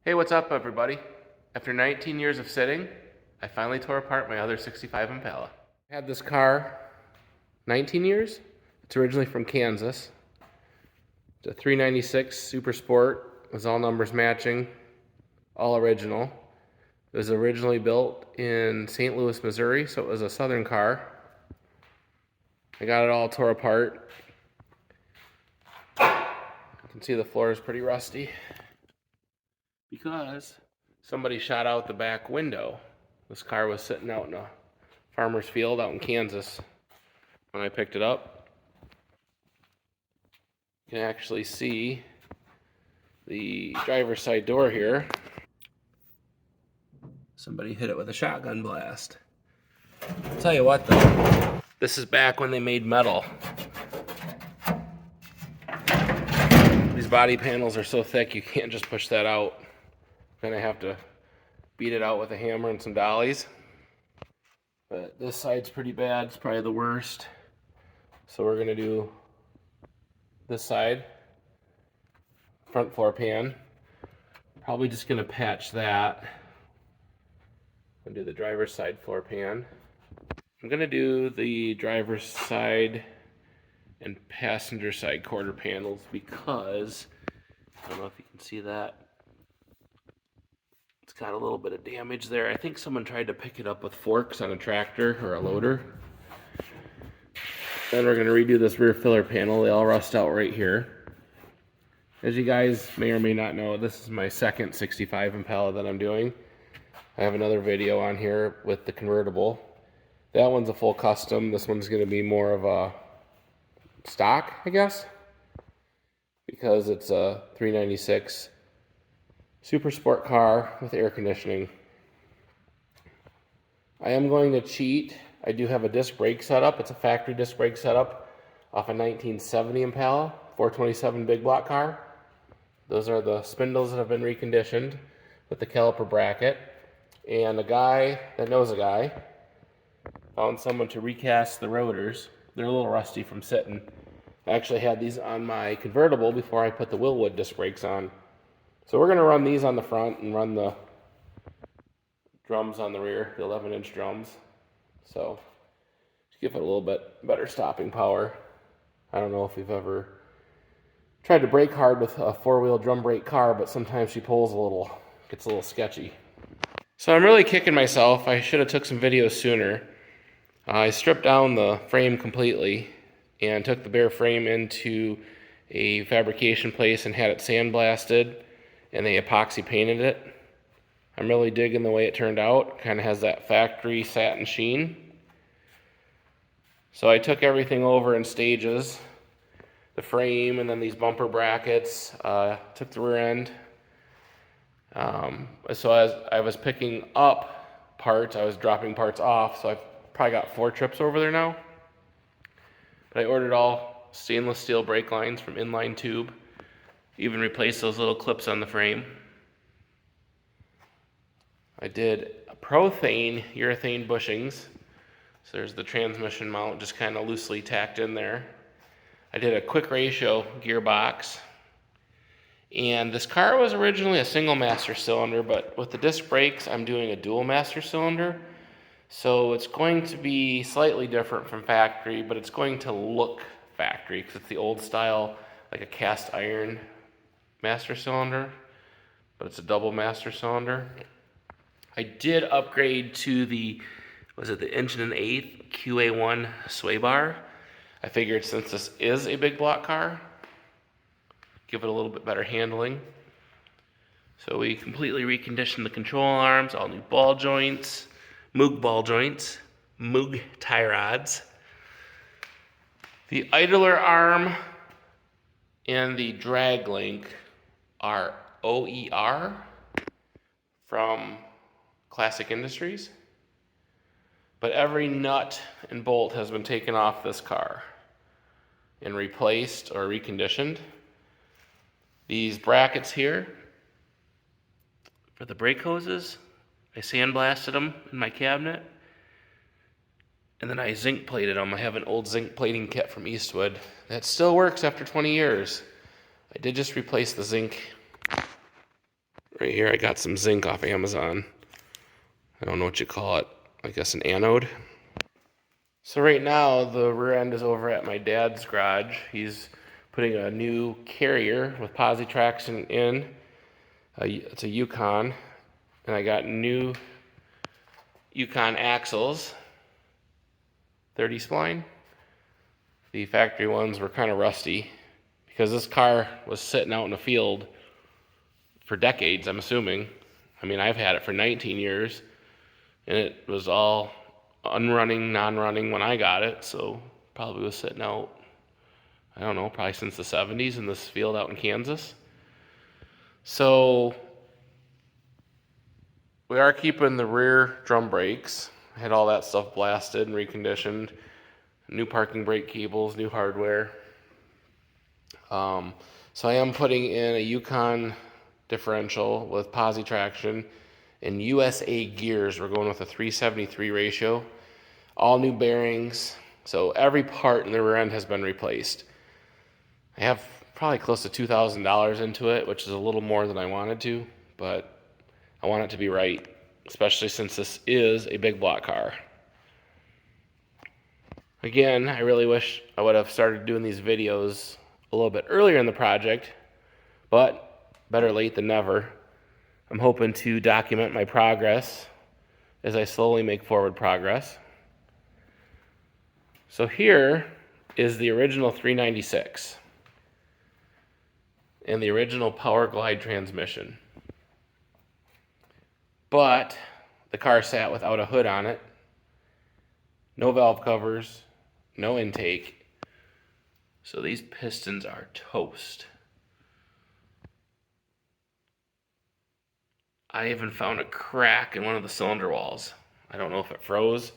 Hey, what's up, everybody? After 19 years of sitting, I finally tore apart my other 65 Impala. I had this car 19 years. It's originally from Kansas. It's a 396 Super Sport. It was all numbers matching, all original. It was originally built in St. Louis, Missouri, so it was a southern car. I got it all tore apart. You can see the floor is pretty rusty because somebody shot out the back window. This car was sitting out in a farmer's field out in Kansas when I picked it up. You can actually see the driver's side door here. Somebody hit it with a shotgun blast. I'll tell you what though, this is back when they made metal. These body panels are so thick you can't just push that out. Then I have to beat it out with a hammer and some dollies. But this side's pretty bad, it's probably the worst. So we're gonna do this side, front floor pan. Probably just gonna patch that. I'm gonna do the driver's side floor pan. I'm gonna do the driver's side and passenger side quarter panels because, I don't know if you can see that, it's got a little bit of damage there. I think someone tried to pick it up with forks on a tractor or a loader. Then we're gonna redo this rear filler panel. They all rust out right here. As you guys may or may not know, this is my second 65 Impala that I'm doing. I have another video on here with the convertible. That one's a full custom. This one's gonna be more of a stock, I guess, because it's a 396 Super Sport car with air conditioning. I am going to cheat. I do have a disc brake setup. It's a factory disc brake setup off a 1970 Impala 427 big block car. Those are the spindles that have been reconditioned with the caliper bracket. And a guy that knows a guy found someone to recast the rotors. They're a little rusty from sitting. I actually had these on my convertible before I put the Willwood disc brakes on. So we're gonna run these on the front and run the drums on the rear, the 11-inch drums. So just give it a little bit better stopping power. I don't know if you've ever tried to brake hard with a four-wheel drum brake car, but sometimes she pulls a little, gets a little sketchy. So I'm really kicking myself. I should have took some videos sooner. I stripped down the frame completely and took the bare frame into a fabrication place and had it sandblasted, and they epoxy painted it. I'm really digging the way it turned out. Kind of has that factory satin sheen. So I took everything over in stages. The frame and then these bumper brackets, took the rear end. So as I was picking up parts, I was dropping parts off, so I've probably got 4 trips over there now. But I ordered all stainless steel brake lines from inline tube. Even replaced those little clips on the frame. I did prothane urethane bushings. So there's the transmission mount just kind of loosely tacked in there. I did a quick ratio gearbox. And this car was originally a single master cylinder, but with the disc brakes, I'm doing a dual master cylinder. So it's going to be slightly different from factory, but it's going to look factory because it's the old style, like a cast iron master cylinder, but it's a double master cylinder. I did upgrade to the, was it the engine and eighth QA1 sway bar. I figured since this is a big block car, give it a little bit better handling. So we completely reconditioned the control arms, all new ball joints, Moog ball joints, Moog tie rods. The idler arm and the drag link are OER from Classic Industries, but every nut and bolt has been taken off this car and replaced or reconditioned. These brackets here for the brake hoses, I sandblasted them in my cabinet, and then I zinc plated them. I have an old zinc plating kit from Eastwood that still works after 20 years. I did just replace the zinc Right here I got some zinc off Amazon. I don't know what you call it. I guess an anode. So right now the rear end is over at my dad's garage. He's putting a new carrier with posi traction in. It's a Yukon, and I got new Yukon axles, 30 spline. The factory ones were kind of rusty because this car was sitting out in the field for decades, I'm assuming. I mean, I've had it for 19 years, and it was all unrunning, non-running when I got it, so probably was sitting out, I don't know, probably since the 70s in this field out in Kansas. So we are keeping the rear drum brakes. I had all that stuff blasted and reconditioned. New parking brake cables, new hardware. So I am putting in a Yukon differential with posi traction and USA gears. We're going with a 373 ratio. All new bearings. So every part in the rear end has been replaced. I have probably close to $2,000 into it, which is a little more than I wanted to, but I want it to be right, especially since this is a big block car. Again, I really wish I would have started doing these videos a little bit earlier in the project, but better late than never. I'm hoping to document my progress as I slowly make forward progress. So here is the original 396 and the original Power Glide transmission. But the car sat without a hood on it, no valve covers, no intake. So these pistons are toast. I even found a crack in one of the cylinder walls. I don't know if it froze,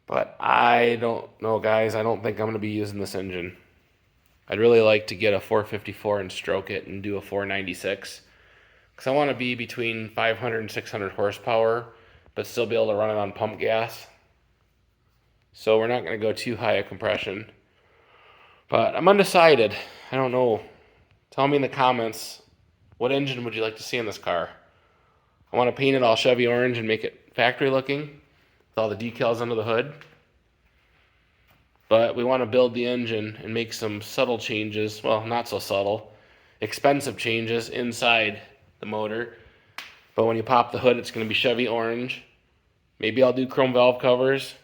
but I don't know, guys. I don't think I'm going to be using this engine. I'd really like to get a 454 and stroke it and do a 496, because I want to be between 500 and 600 horsepower, but still be able to run it on pump gas. So we're not going to go too high a compression. But I'm undecided. I don't know. Tell me in the comments, what engine would you like to see in this car? I want to paint it all Chevy orange and make it factory looking with all the decals under the hood. But we want to build the engine and make some subtle changes. Well, not so subtle. Expensive changes inside the motor. But when you pop the hood, it's going to be Chevy orange. Maybe I'll do chrome valve covers.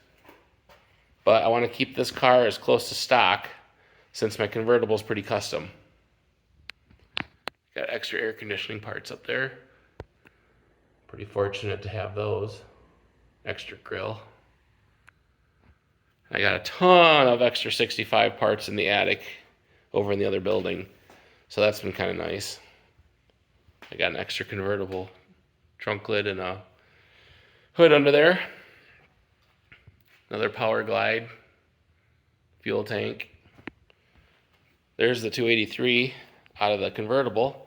But I want to keep this car as close to stock since my convertible is pretty custom. Got extra air conditioning parts up there. Pretty fortunate to have those. Extra grill. I got a ton of extra 65 parts in the attic over in the other building. So that's been kind of nice. I got an extra convertible trunk lid and a hood under there. Another Power Glide fuel tank. There's the 283 out of the convertible.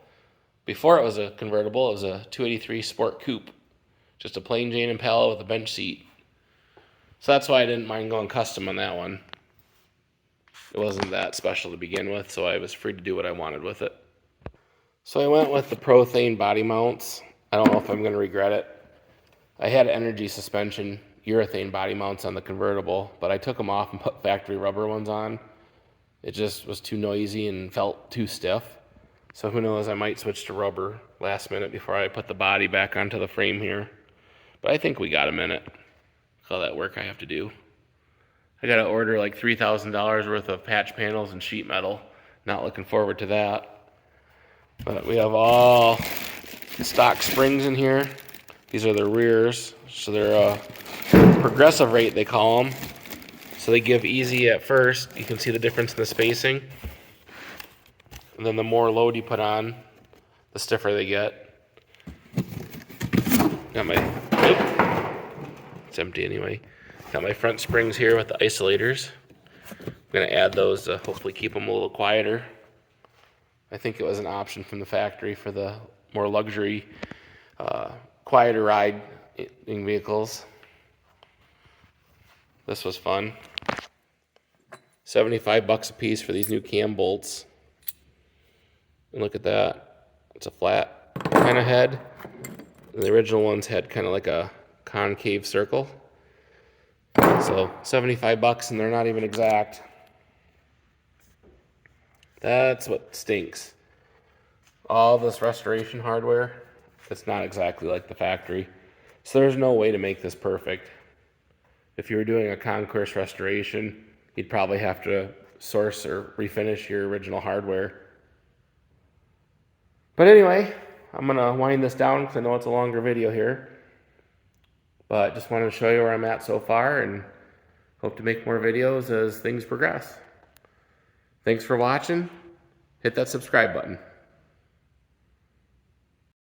Before it was a convertible, it was a 283 Sport Coupe. Just a plain Jane Impala with a bench seat. So that's why I didn't mind going custom on that one. It wasn't that special to begin with, so I was free to do what I wanted with it. So I went with the Prothane body mounts. I don't know if I'm going to regret it. I had energy suspension urethane body mounts on the convertible, but I took them off and put factory rubber ones on. It just was too noisy and felt too stiff. So who knows, I might switch to rubber last minute before I put the body back onto the frame here. But I think we got a minute. All that work I have to do. I got to order like $3,000 worth of patch panels and sheet metal. Not looking forward to that. But we have all the stock springs in here. These are the rears. So they're progressive rate, they call them. So they give easy at first. You can see the difference in the spacing. And then the more load you put on, the stiffer they get. Got my, it's empty anyway. Got my front springs here with the isolators. I'm going to add those to hopefully keep them a little quieter. I think it was an option from the factory for the more luxury, quieter ride in vehicles. This was fun. 75 bucks a piece for these new cam bolts. And look at that. It's a flat kind of head. The original ones had kind of like a concave circle. So $75 and they're not even exact. That's what stinks. All this restoration hardware, it's not exactly like the factory. So there's no way to make this perfect. If you were doing a concourse restoration, you'd probably have to source or refinish your original hardware. But anyway, I'm going to wind this down because I know it's a longer video here. But just wanted to show you where I'm at so far and hope to make more videos as things progress. Thanks for watching. Hit that subscribe button.